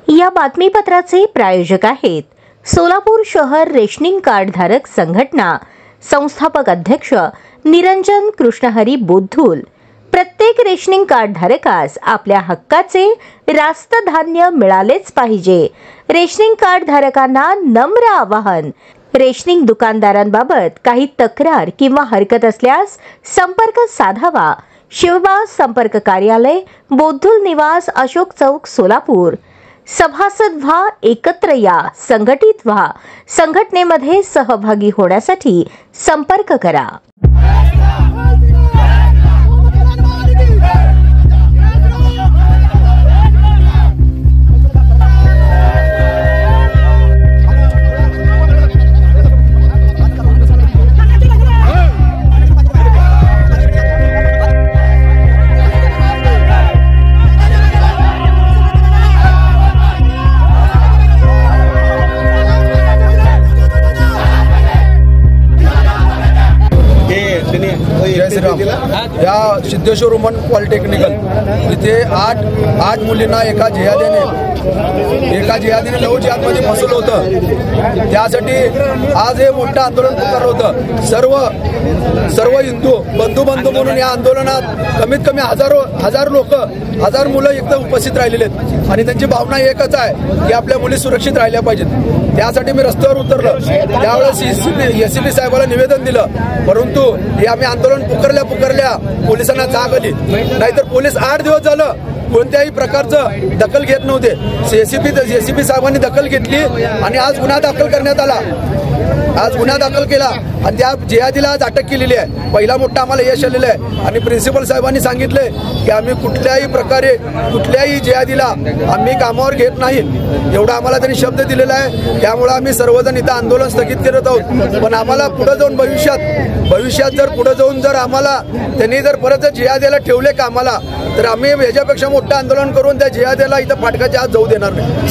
या बातमीपत्राचे प्रायोजक आहेत सोलापूर शहर रेशनिंग कार्ड धारक संघटना, संस्थापक अध्यक्ष निरंजन कृष्णहरी बोद्धुल। प्रत्येक रेशनिंग कार्ड धारकास आपल्या हक्काचे रास्त धान्य मिळालेच पाहिजे। रेशनिंग कार्ड धारकांना नम्र आवाहन, रेशनिंग दुकानदारांबाबत काही तक्रार किंवा हरकत असल्यास संपर्क साधावा। शिवबा संपर्क कार्यालय, बोद्धुल निवास, अशोक चौक, सोलापूर। सभासद व्हा, एकत्र या, संघटित व्हा। संघटनेमध्ये सहभागी होण्यासाठी संपर्क करा। जय श्रीराम। या सिद्धेश्वर वुमन पॉलिटेक्निकल इथे आठ मुलींना एका जिहादीने लव जिहादमध्ये फसवलं होतं। त्यासाठी आज हे मोठं आंदोलन पुकारलं होतं। सर्व हिंदू बंधू म्हणून या आंदोलनात कमीत कमी हजार मुलं एकदम उपस्थित राहिलेले आहेत आणि त्यांची भावना एकच आहे की आपल्या मुली सुरक्षित राहिल्या पाहिजेत। त्यासाठी मी रस्त्यावर उतरलो। त्यावेळेस एसीपी साहेबाला निवेदन दिलं, परंतु हे आम्ही आंदोलन पुकारल्या पोलिसांना जाग आली। नाहीतर पोलीस 8 दिवस झालं कोणत्याही प्रकारचं दखल घेत नव्हते। एसीपी साहेबांनी दखल घेतली आणि आज गुन्हा दाखल करण्यात आला। आज गुन्हा दाखल केला आणि त्या जिहादीला आज अटक केलेली आहे। पहिला मोठा आम्हाला यश आलेलं आहे आणि प्रिन्सिपल साहेबांनी सांगितले की आम्ही कुठल्याही प्रकारे कुठल्याही जिहादीला आम्ही कामावर घेत नाही, एवढा आम्हाला त्यांनी शब्द दिलेला आहे। त्यामुळे आम्ही सर्वजण इथं आंदोलन स्थगित करत आहोत। पण आम्हाला पुढे जाऊन भविष्यात जर आम्हाला त्यांनी जर परत जिहादीला ठेवले कामाला, तर आम्ही याच्यापेक्षा मोठं आंदोलन करून त्या जिहादीला इथं फाटकाच्या आत जाऊ देणार नाही।